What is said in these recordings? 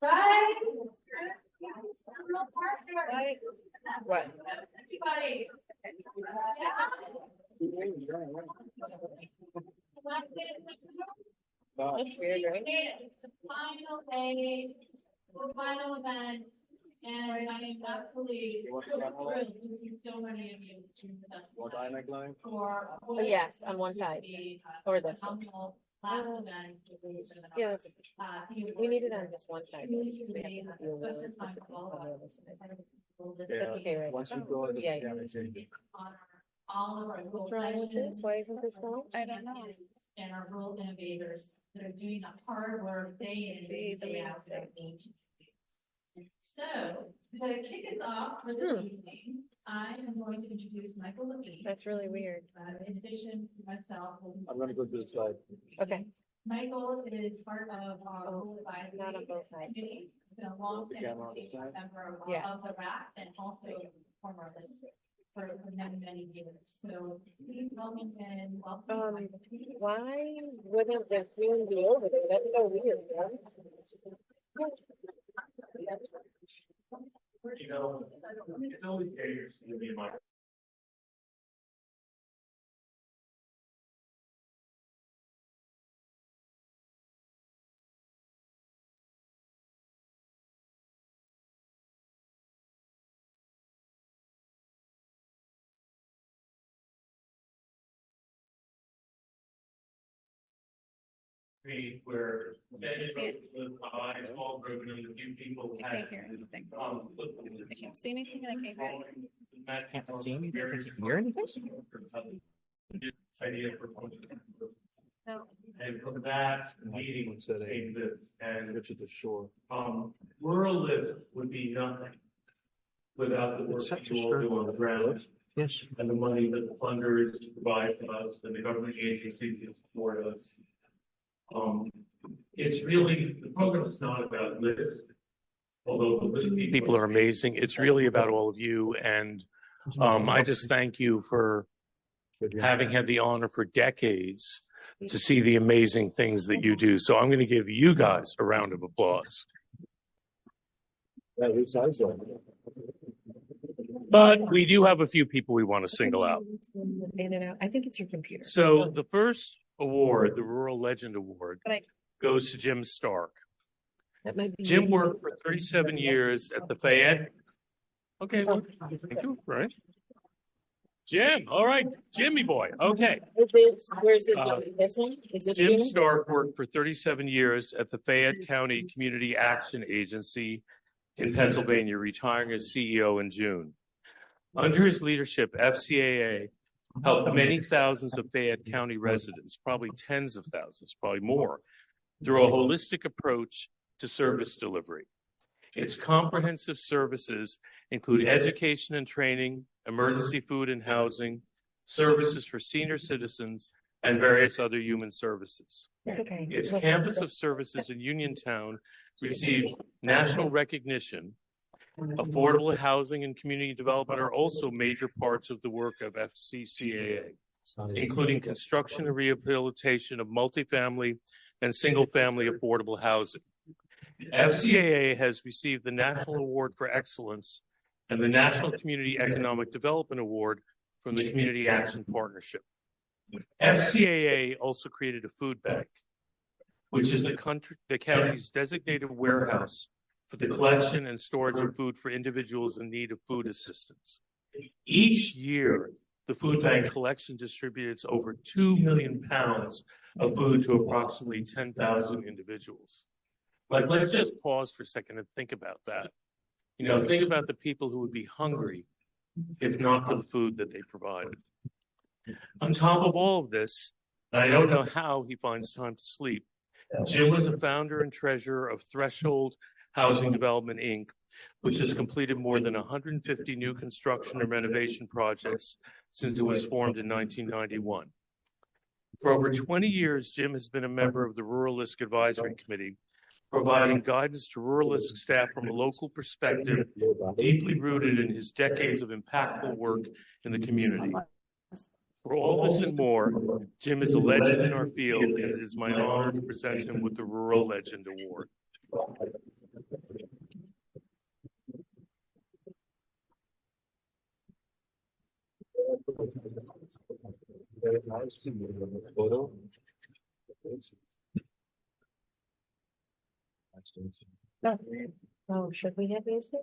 Right? What? That's weird, right? The final day, the final event, and I am absolutely thrilled to see so many of you. Oh, yes, on one side. Or this one. Last event. Yeah, that's we need it on this one side. Really Because we have to amazing, have the award, especially it's on on the other side. Yeah. Okay, right. Once you go to the Yeah. honor all of our What's wrong with this? Why isn't this going? I don't know. And our rural innovators that are doing the hard work day in, day out. So, to kick us off for the evening, I am going to introduce Michael Levine. That's really weird. In addition to myself. I'm gonna go to the side. Okay. Michael is part of our rural advisory. Not on both sides. committee, been a long The camera on the side? member Yeah. of the RAC and also former list for many, many years. So please welcome and welcome. Michael. Why wouldn't the Zoom be over there? That's so weird, right? You know, it's always dangerous to be in my. Where Dennis live high, all broken, and a few people I had. can't hear anything. Um, I can't see anything and I can't hear anything. Can't see anything? I can't hear anything? Idea for. No. And from that meeting came this, and Switch to the shore. rural lift would be nothing. Without the work It's such a you all do on the ground. Yes. And the money that the funders provide to us and the government agencies that support us. It's really, the program is not about lists. Although the list People are amazing. It's really about all of you. And I just thank you for having had the honor for decades to see the amazing things that you do. So I'm going to give you guys a round of applause. That sounds like. But we do have a few people we want to single out. In and out. I think it's your computer. So the first award, the Rural Legend Award, Right. goes to Jim Stark. That might be. Jim worked for 37 years at the Fayette. Okay, well, thank you, right? Jim, all right, Jimmy boy, okay. Where's it? This one? Is this Jim Stark worked for 37 years at the Fayette County Community Action Agency in Pennsylvania, retiring as CEO in June. Under his leadership, FCAA helped many thousands of Fayette County residents, probably tens of thousands, probably more, through a holistic approach to service delivery. Its comprehensive services include education and training, emergency food and housing, services for senior citizens, and various other human services. It's okay. Its campus of services in Uniontown received national recognition. Affordable housing and community development are also major parts of the work of FCCAA, including construction and rehabilitation of multifamily and single-family affordable housing. FCAA has received the National Award for Excellence and the National Community Economic Development Award from the Community Action Partnership. FCAA also created a food bank, which is the county's designated warehouse for the collection and storage of food for individuals in need of food assistance. Each year, the food bank collects and distributes over 2 million pounds of food to approximately 10,000 individuals. Like, let's just pause for a second and think about that. You know, think about the people who would be hungry if not for the food that they provided. On top of all of this, I don't know how he finds time to sleep. Jim was a founder and treasurer of Threshold Housing Development, Inc., which has completed more than 150 new construction and renovation projects since it was formed in 1991. For over 20 years, Jim has been a member of the Ruralist Advisory Committee, providing guidance to Ruralist staff from a local perspective, deeply rooted in his decades of impactful work in the community. For all this and more, Jim is a legend in our field, and it is my honor to present him with the Rural Legend Award. Very nice to meet you. Photo. Oh, should we have music?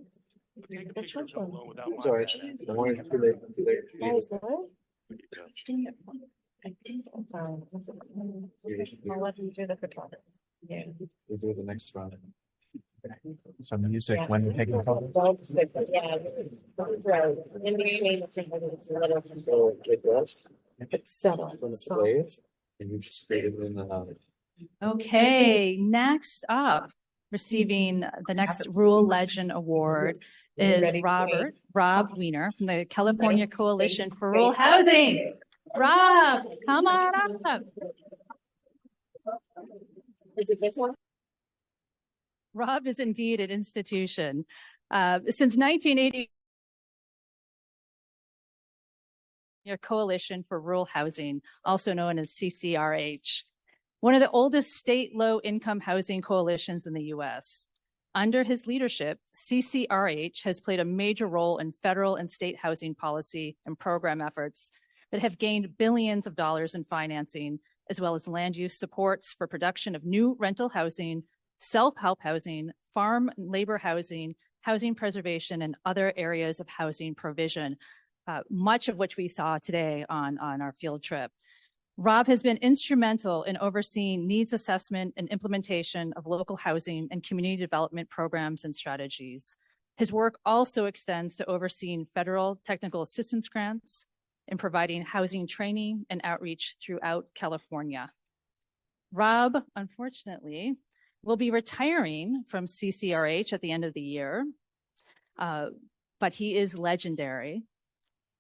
Which one's one? It's all right. Don't worry, too late, too late. Guys, what? I'll let you do the photography. Yeah. These are the next round. Some music when you're taking photos. Yeah. Right. In between, it's a little. So it does. It's subtle. When it's So- played, and you just create it in the. Okay, next up, receiving the next Rural Legend Award is Ready? Rob Weiner from the California Ready? Coalition Space, for Rural space. Housing. Rob, come on up. Is it this one? Rob is indeed an institution. Since 1980, your Coalition for Rural Housing, also known as CCRH, one of the oldest state low-income housing coalitions in the U.S. Under his leadership, CCRH has played a major role in federal and state housing policy and program efforts that have gained billions of dollars in financing, as well as land use supports for production of new rental housing, self-help housing, farm and labor housing, housing preservation, and other areas of housing provision, much of which we saw today on our field trip. Rob has been instrumental in overseeing needs assessment and implementation of local housing and community development programs and strategies. His work also extends to overseeing federal technical assistance grants and providing housing training and outreach throughout California. Rob, unfortunately, will be retiring from CCRH at the end of the year, but he is legendary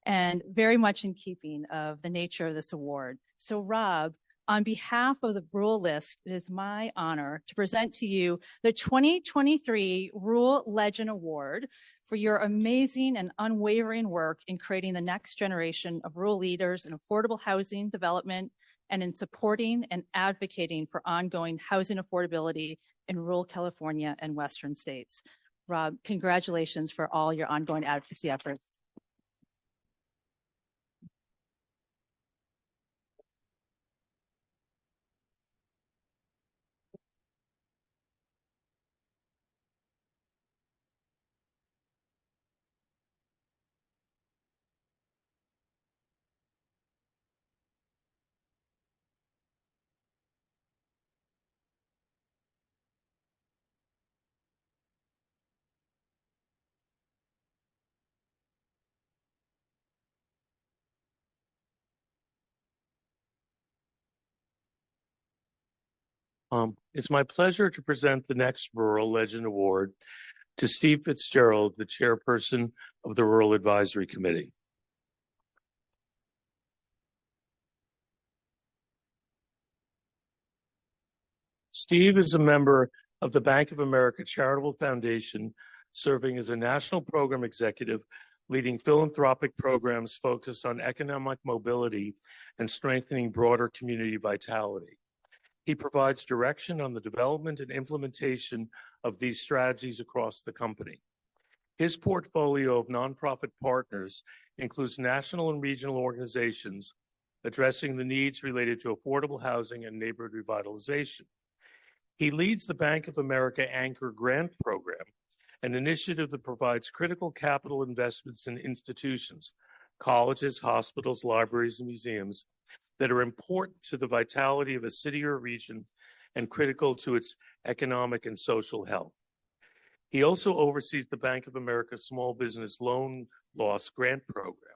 and very much in keeping of the nature of this award. So Rob, on behalf of the Rural List, it is my honor to present to you the 2023 Rural Legend Award for your amazing and unwavering work in creating the next generation of rural leaders in affordable housing development and in supporting and advocating for ongoing housing affordability in rural California and Western states. Rob, congratulations for all your ongoing advocacy efforts. It's my pleasure to present the next Rural Legend Award to Steve Fitzgerald, the chairperson of the Rural Advisory Committee. Steve is a member of the Bank of America Charitable Foundation, serving as a national program executive, leading philanthropic programs focused on economic mobility and strengthening broader community vitality. He provides direction on the development and implementation of these strategies across the company. His portfolio of nonprofit partners includes national and regional organizations addressing the needs related to affordable housing and neighborhood revitalization. He leads the Bank of America Anchor Grant Program, an initiative that provides critical capital investments in institutions, colleges, hospitals, libraries, and museums that are important to the vitality of a city or region and critical to its economic and social health. He also oversees the Bank of America Small Business Loan Loss Grant Program.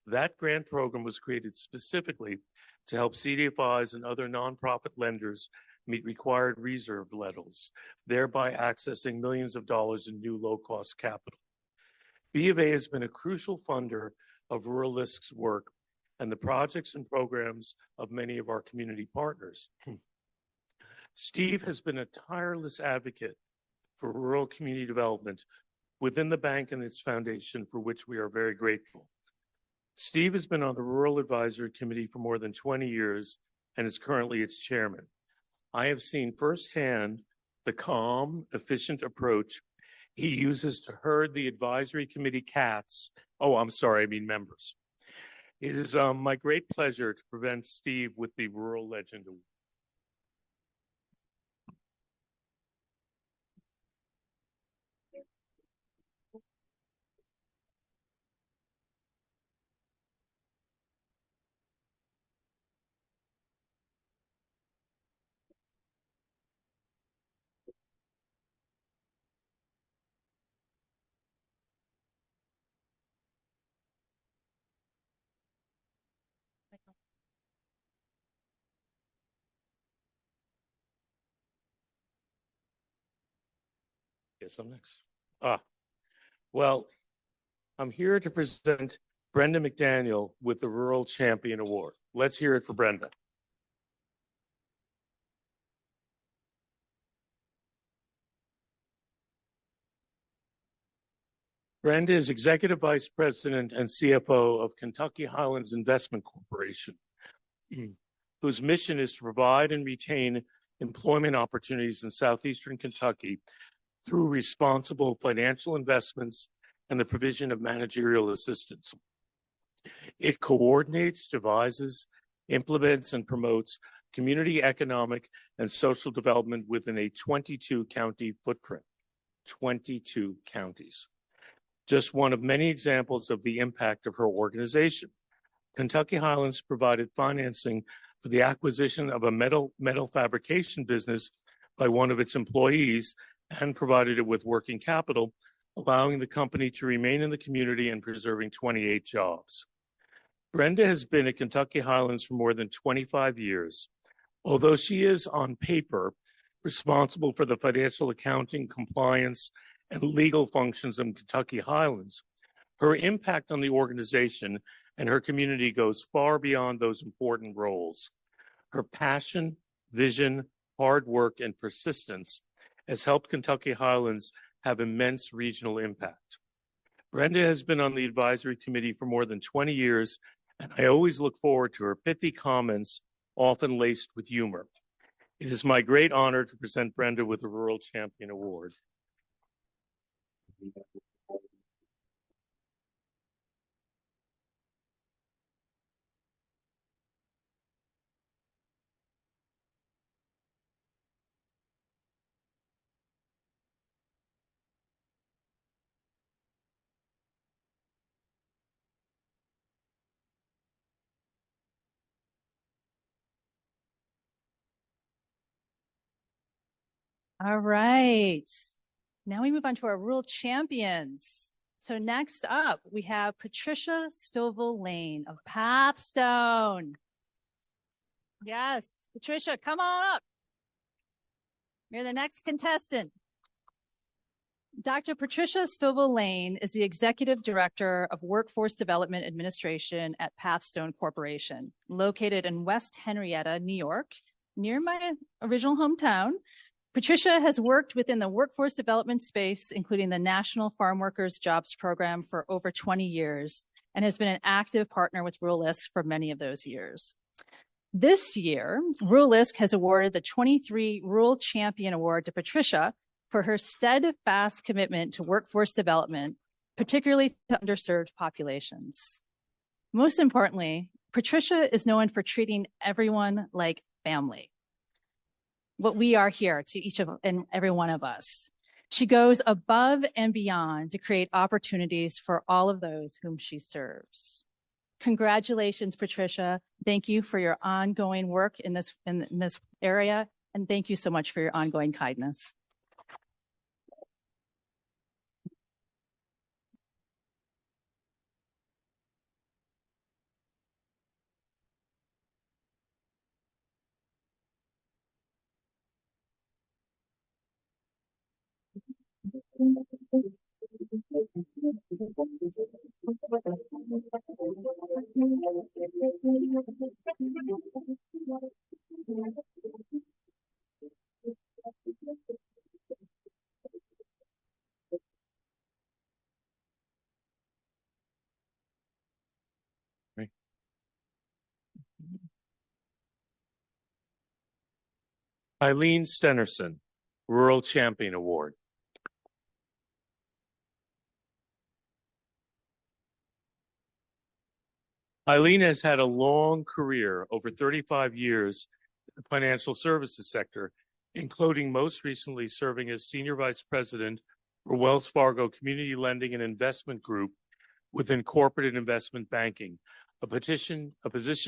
That grant program was created specifically to help CDFIs and other nonprofit lenders meet required reserve levels, thereby accessing millions of dollars in new low-cost capital. B of A has been a crucial funder of Ruralist's work and the projects and programs of many of our community partners. Steve has been a tireless advocate for rural community development within the bank and its foundation, for which we are very grateful. Steve has been on the Rural Advisory Committee for more than 20 years and is currently its chairman. I have seen firsthand the calm, efficient approach he uses to herd the advisory committee cats. Oh, I'm sorry, I mean members. It is my great pleasure to present Steve with the Rural Legend Award. Yes, I'm next. Well, I'm here to present Brenda McDaniel with the Rural Champion Award. Let's hear it for Brenda. Brenda is Executive Vice President and CFO of Kentucky Highlands Investment Corporation, whose mission is to provide and retain employment opportunities in southeastern Kentucky through responsible financial investments and the provision of managerial assistance. It coordinates, devises, implements, and promotes community economic and social development within a 22-county footprint. 22 counties. Just one of many examples of the impact of her organization. Kentucky Highlands provided financing for the acquisition of a metal fabrication business by one of its employees and provided it with working capital, allowing the company to remain in the community and preserving 28 jobs. Brenda has been at Kentucky Highlands for more than 25 years. Although she is on paper responsible for the financial accounting, compliance, and legal functions of Kentucky Highlands, her impact on the organization and her community goes far beyond those important roles. Her passion, vision, hard work, and persistence has helped Kentucky Highlands have immense regional impact. Brenda has been on the advisory committee for more than 20 years, and I always look forward to her pithy comments, often laced with humor. It is my great honor to present Brenda with the Rural Champion Award. All right. Now we move on to our rural champions. So next up, we have Patricia Stovall Lane of Pathstone. Yes, Patricia, come on up. You're the next contestant. Dr. Patricia Stovall Lane is the Executive Director of Workforce Development Administration at Pathstone Corporation, located in West Henrietta, New York, near my original hometown. Patricia has worked within the workforce development space, including the National Farm Workers Jobs Program, for over 20 years, and has been an active partner with Ruralist for many of those years. This year, Ruralist has awarded the 23 Rural Champion Award to Patricia for her steadfast commitment to workforce development, particularly to underserved populations. Most importantly, Patricia is known for treating everyone like family. What we are here to each of and every one of us. She goes above and beyond to create opportunities for all of those whom she serves. Congratulations, Patricia. Thank you for your ongoing work in this area, and thank you so much for your ongoing kindness. Eileen Stenerson, Rural Champion Award. Eileen has had a long career, over 35 years, in the financial services sector, including most recently serving as Senior Vice President for Wells Fargo Community Lending and Investment Group within corporate and investment banking, a position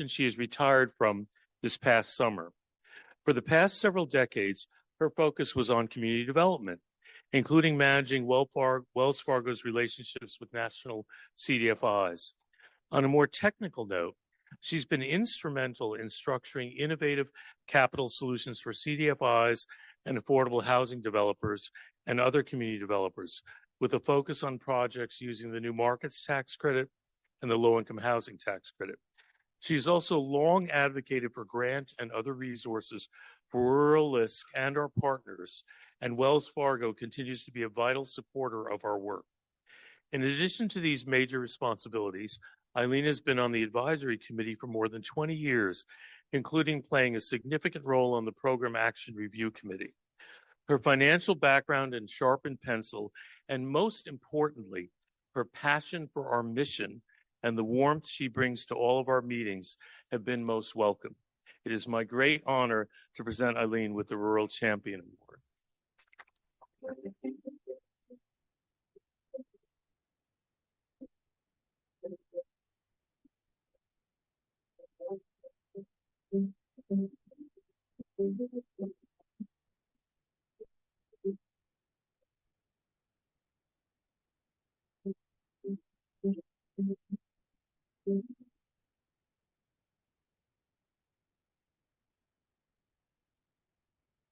she has retired from this past summer. For the past several decades, her focus was on community development, including managing Wells Fargo's relationships with national CDFIs. On a more technical note, she's been instrumental in structuring innovative capital solutions for CDFIs and affordable housing developers and other community developers, with a focus on projects using the New Markets Tax Credit and the Low-Income Housing Tax Credit. She's also long advocated for grant and other resources for Ruralist and our partners, and Wells Fargo continues to be a vital supporter of our work. In addition to these major responsibilities, Eileen has been on the advisory committee for more than 20 years, including playing a significant role on the Program Action Review Committee. Her financial background and sharpened pencil, and most importantly, her passion for our mission and the warmth she brings to all of our meetings have been most welcome. It is my great honor to present Eileen with the Rural Champion Award.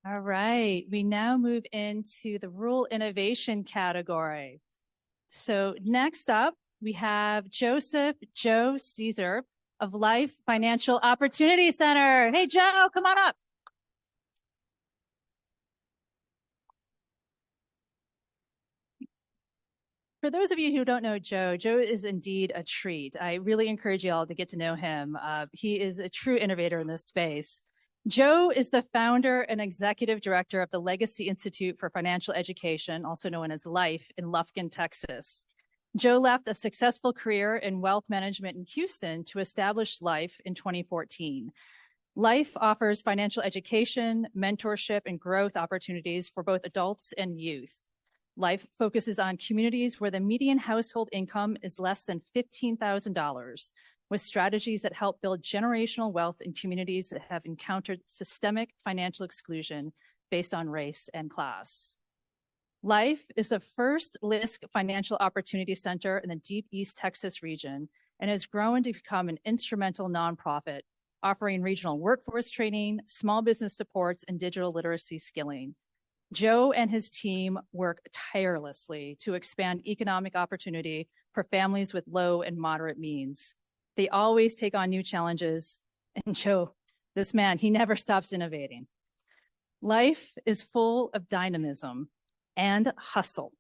All right, we now move into the rural innovation category. So next up, we have Joseph Joe Caesar of Life Financial Opportunity Center. Hey, Joe, come on up. For those of you who don't know Joe, Joe is indeed a treat. I really encourage you all to get to know him. He is a true innovator in this space. Joe is the founder and executive director of the Legacy Institute for Financial Education, also known as LIFE, in Lufkin, Texas. Joe left a successful career in wealth management in Houston to establish LIFE in 2014. LIFE offers financial education, mentorship, and growth opportunities for both adults and youth. LIFE focuses on communities where the median household income is less than $15,000, with strategies that help build generational wealth in communities that have encountered systemic financial exclusion based on race and class. LIFE is the first LISC financial opportunity center in the Deep East Texas region and has grown to become an instrumental nonprofit, offering regional workforce training, small business supports, and digital literacy skilling. Joe and his team work tirelessly to expand economic opportunity for families with low and moderate means. They always take on new challenges, and Joe, this man, he never stops innovating. LIFE is full of dynamism and hustle,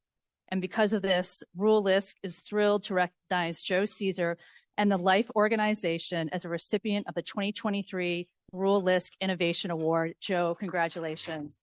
and because of this, Ruralist is thrilled to recognize Joe Caesar and the LIFE organization as a recipient of the 2023 Ruralist Innovation Award. Joe, congratulations.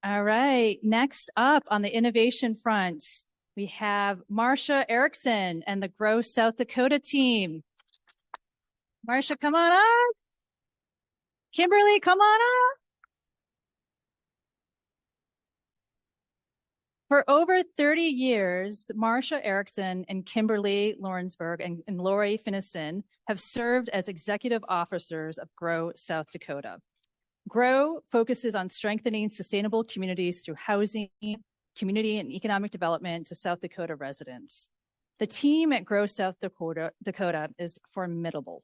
All right, next up on the innovation front, we have Marsha Erickson and the Grow South Dakota team. Marsha, come on up. Kimberly, come on up. For over 30 years, Marsha Erickson and Kimberly Lawrenceburg and Lori Finnison have served as executive officers of Grow South Dakota. Grow focuses on strengthening sustainable communities through housing, community, and economic development to South Dakota residents. The team at Grow South Dakota is formidable.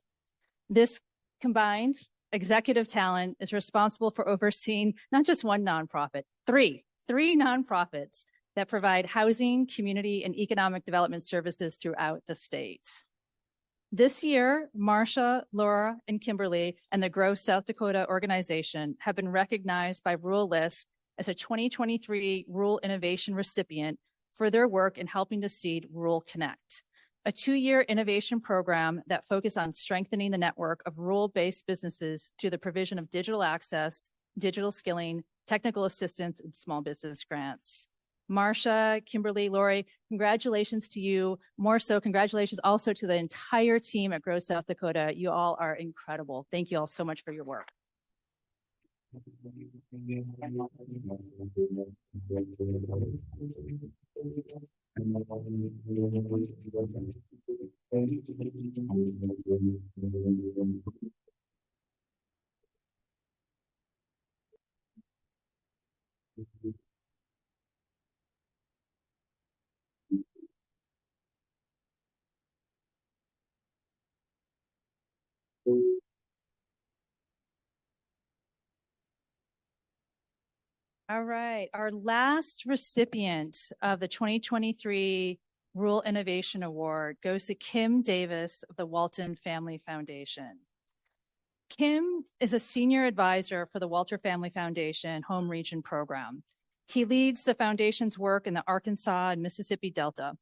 This combined executive talent, is responsible for overseeing not just one nonprofit, three nonprofits that provide housing, community, and economic development services throughout the state. This year, Marcia, Laura, and Kimberly and the Grow South Dakota organization have been recognized by Rural List as a 2023 Rural Innovation recipient for their work in helping to seed Rural Connect, a 2-year innovation program that focuses on strengthening the network of rural-based businesses through the provision of digital access, digital skilling, technical assistance, and small business grants. Marcia, Kimberly, Lori, congratulations to you. More so, congratulations also to the entire team at Grow South Dakota. You all are incredible. Thank you all so much for your work. All right, our last recipient of the 2023 Rural Innovation Award goes to Kim Davis of the Walton Family Foundation. Kim is a senior advisor for the Walter Family Foundation Home Region Program. He leads the foundation's work in the Arkansas and Mississippi Delta.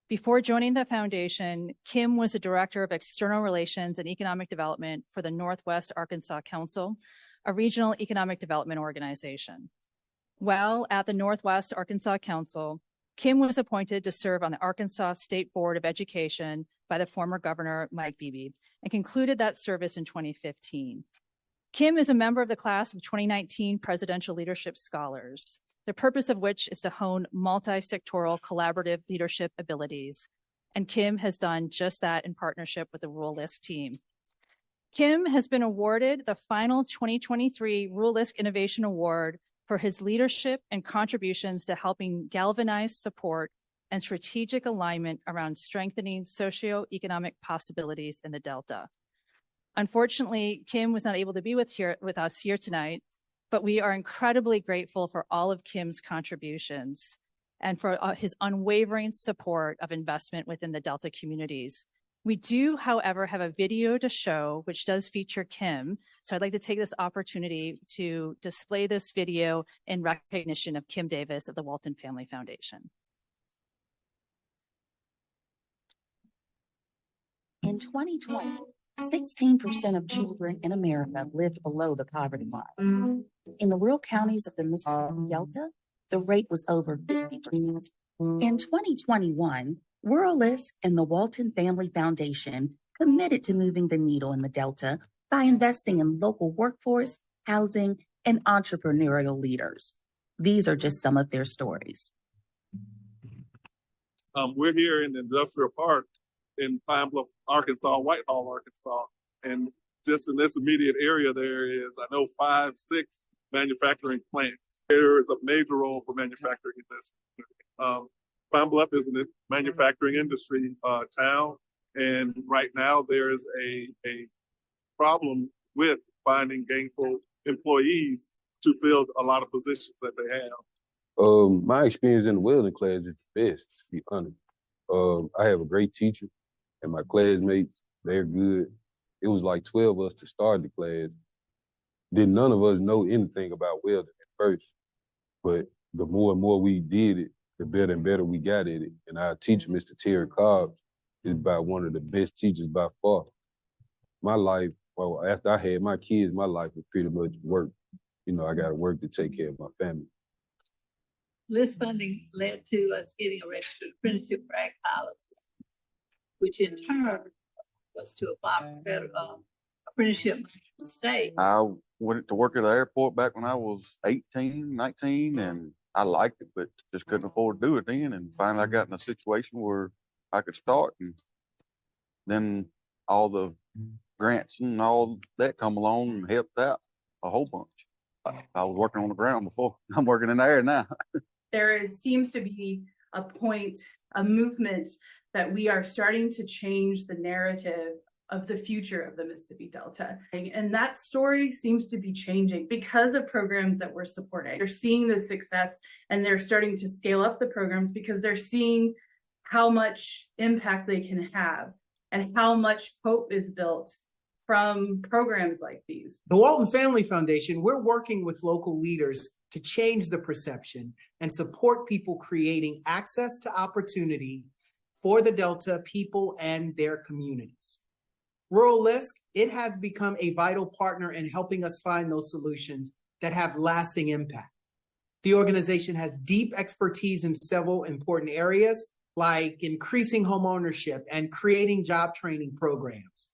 Before joining the foundation, Kim was a director of external relations and economic development for the Northwest Arkansas Council, a regional economic development organization. While at the Northwest Arkansas Council, Kim was appointed to serve on the Arkansas State Board of Education by the former governor, Mike Beebe, and concluded that service in 2015. Kim is a member of the class of 2019 Presidential Leadership Scholars, the purpose of which is to hone multi-sectoral collaborative leadership abilities. And Kim has done just that in partnership with the Rural List team. Kim has been awarded the final 2023 Rural List Innovation Award for his leadership and contributions to helping galvanize support and strategic alignment around strengthening socioeconomic possibilities in the Delta. Unfortunately, Kim was not able to be with us here tonight, but we are incredibly grateful for all of Kim's contributions and for his unwavering support of investment within the Delta communities. We do, however, have a video to show, which does feature Kim. So I'd like to take this opportunity to display this video in recognition of Kim Davis of the Walton Family Foundation. In 2020, 16% of children in America lived below the poverty line. In the rural counties of the Mississippi Delta, the rate was over 50%. In 2021, Rural List and the Walton Family Foundation committed to moving the needle in the Delta by investing in local workforce, housing, and entrepreneurial leaders. These are just some of their stories. We're here in the industrial park in Pine Bluff, Arkansas, Whitehall, Arkansas. And just in this immediate area, there is, I know, 5, 6 manufacturing plants. There is a major role for manufacturing in this community. Pine Bluff is a manufacturing industry town, and right now there is a problem with finding gainful employees to fill a lot of positions that they have. My experience in the welding class is the best, to be honest. I have a great teacher, and my classmates, they're good. It was like 12 of us to start the class. Then none of us know anything about welding at first, but the more and more we did it, the better and better we got at it. And our teacher, Mr. Terry Cobbs, is about one of the best teachers by far. My life, well, after I had my kids, my life was pretty much work. You know, I got to work to take care of my family. List funding led to us getting a registered apprenticeship for ag pilots, which in turn was to apply for federal apprenticeship money from the state. I went to work at the airport back when I was 18, 19, and I liked it, but just couldn't afford to do it then. And finally I got in a situation where I could start, and then all the grants and all that come along and helped out a whole bunch. I was working on the ground before. I'm working in the air now. Seems to be a movement that we are starting to change the narrative of the future of the Mississippi Delta. And that story seems to be changing because of programs that we're supporting. They're seeing the success and they're starting to scale up the programs because they're seeing how much impact they can have and how much hope is built from programs like these. The Walton Family Foundation, we're working with local leaders to change the perception and support people creating access to opportunity for the Delta people and their communities. Rural LISC, it has become a vital partner in helping us find those solutions that have lasting impact. The organization has deep expertise in several important areas, like increasing homeownership and creating job training programs.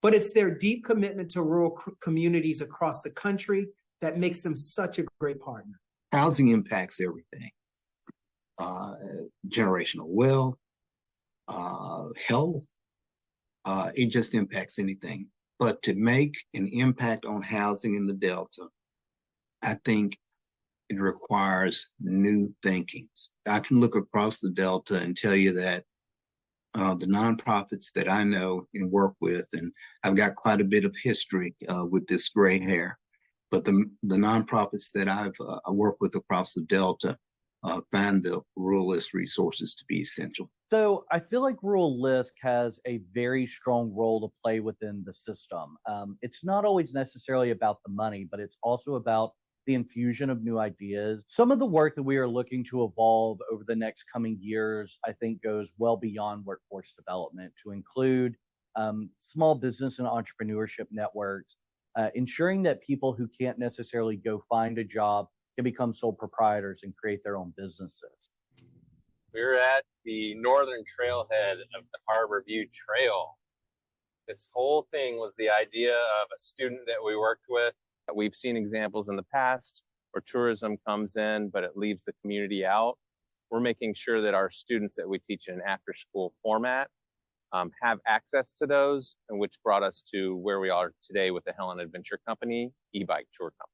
But it's their deep commitment to rural communities across the country that makes them such a great partner. Housing impacts everything. Generational wealth, health, it just impacts anything. But to make an impact on housing in the Delta, I think it requires new thinkings. I can look across the Delta and tell you that the nonprofits that I know and work with, and I've got quite a bit of history with this gray hair, but the nonprofits that I work with across the Delta find the Rural LISC resources to be essential. So I feel like Rural LISC has a very strong role to play within the system. It's not always necessarily about the money, but it's also about the infusion of new ideas. Some of the work that we are looking to evolve over the next coming years, I think, goes well beyond workforce development to include small business and entrepreneurship networks, ensuring that people who can't necessarily go find a job can become sole proprietors and create their own businesses. We're at the northern trailhead of the Harbor View Trail. This whole thing was the idea of a student that we worked with. We've seen examples in the past where tourism comes in, but it leaves the community out. We're making sure that our students that we teach in an after-school format have access to those, and which brought us to where we are today with the Helen Adventure Company e-bike tour company.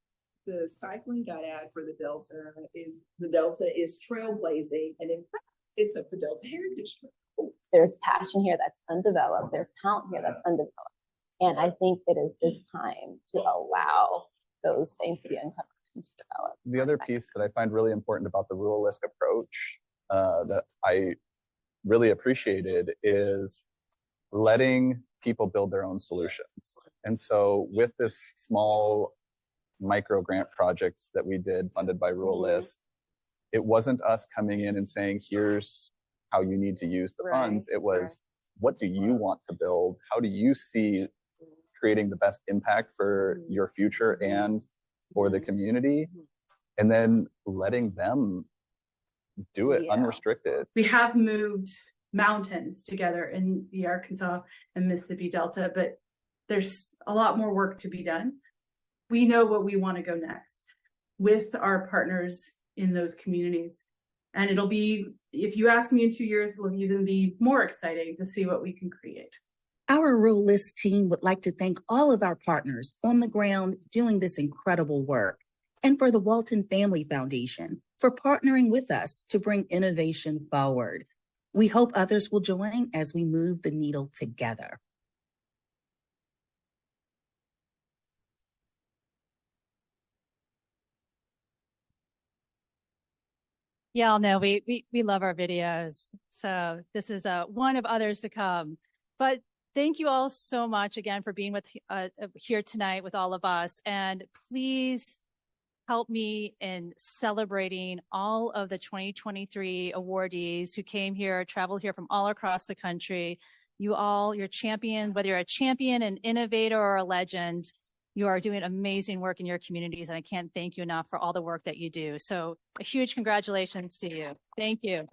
The cycling dyad for the Delta is trailblazing, and in fact, it's of the Delta Heritage Trail. There's passion here that's undeveloped. There's talent here that's undeveloped. And I think it is this time to allow those things to be uncovered and to develop. The other piece that I find really important about the Rural LISC approach that I really appreciated is letting people build their own solutions. And so with this small micro grant projects that we did funded by Rural LISC, it wasn't us coming in and saying, here's how you need to use the funds. It was, what do you want to build? How do you see creating the best impact for your future and for the community? And then letting them do it unrestricted. We have moved mountains together in the Arkansas and Mississippi Delta, but there's a lot more work to be done. We know what we want to go next with our partners in those communities. And it'll be, if you ask me in 2 years, it'll even be more exciting to see what we can create. Our Rural LISC team would like to thank all of our partners on the ground doing this incredible work, and for the Walton Family Foundation for partnering with us to bring innovation forward. We hope others will join as we move the needle together. Y'all know we love our videos. So this is one of others to come. But thank you all so much again for being with here tonight with all of us. And please help me in celebrating all of the 2023 awardees who came here, traveled here from all across the country. You all, you're champion, whether you're a champion, an innovator, or a legend, you are doing amazing work in your communities, and I can't thank you enough for all the work that you do. So a huge congratulations to you. Thank you.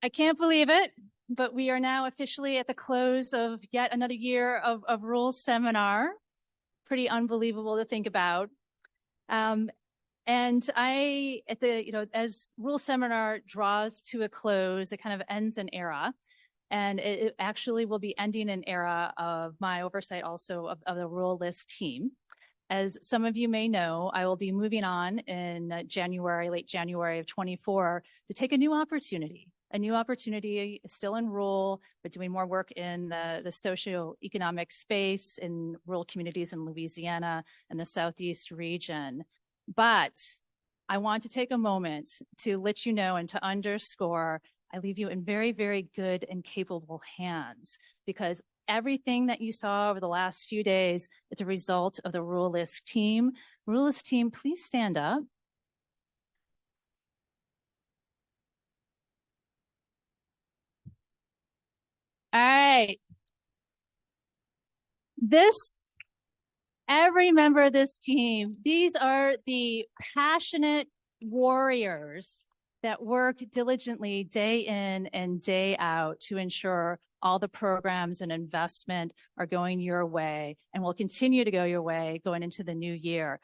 I can't believe it, but we are now officially at the close of yet another year of Rural Seminar. Pretty unbelievable to think about. And I, as Rural Seminar draws to a close, it kind of ends an era. And it actually will be ending an era of my oversight also of the Rural LISC team. As some of you may know, I will be moving on in late January of 24 to take a new opportunity still in rural, but doing more work in the socioeconomic space in rural communities in Louisiana and the Southeast region. But I want to take a moment to let you know and to underscore, I leave you in very, very good and capable hands, because everything that you saw over the last few days, it's a result of the Ruralist team. Ruralist team, please stand up. All right. Every member of this team, these are the passionate warriors that work diligently day in and day out to ensure all the programs and investment are going your way and will continue to go your way going into the new year.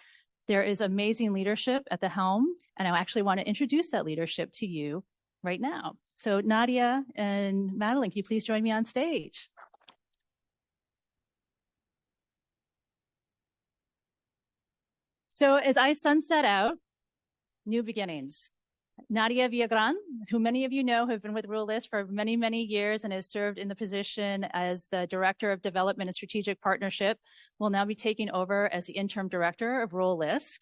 There is amazing leadership at the helm, and I actually want to introduce that leadership to you right now. So Nadia and Madeline, can you please join me on stage? So as I sunset out, new beginnings. Nadia Villagran, who many of you know have been with Ruralist for many, many years and has served in the position as the Director of Development and Strategic Partnership, will now be taking over as the Interim Director of Ruralist.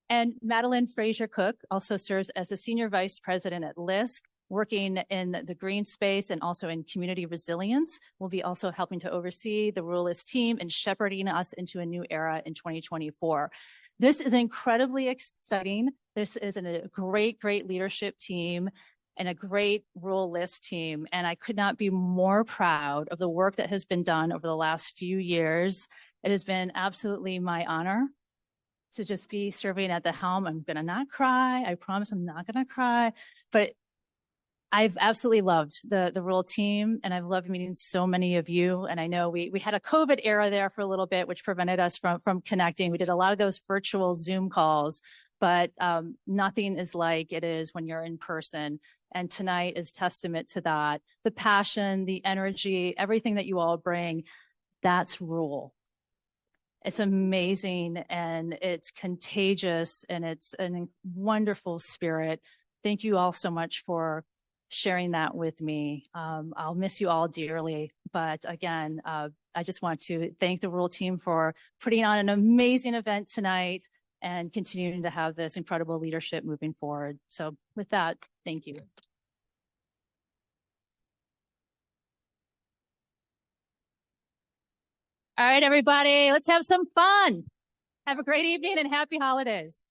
And Madeline Fraser Cook also serves as a Senior Vice President at LISC, working in the green space and also in community resilience. Will be also helping to oversee the Ruralist team and shepherding us into a new era in 2024. This is incredibly exciting. This is a great, great leadership team and a great Ruralist team. And I could not be more proud of the work that has been done over the last few years. It has been absolutely my honor to just be serving at the helm. I'm gonna not cry. I promise I'm not gonna cry, but I've absolutely loved the rural team, and I've loved meeting so many of you. And I know we had a COVID era there for a little bit, which prevented us from connecting. We did a lot of those virtual Zoom calls, but nothing is like it is when you're in person. And tonight is testament to that. The passion, the energy, everything that you all bring, that's rural. It's amazing and it's contagious and it's a wonderful spirit. Thank you all so much for sharing that with me. I'll miss you all dearly. But again, I just want to thank the rural team for putting on an amazing event tonight and continuing to have this incredible leadership moving forward. So with that, thank you. All right, everybody, let's have some fun. Have a great evening and happy holidays.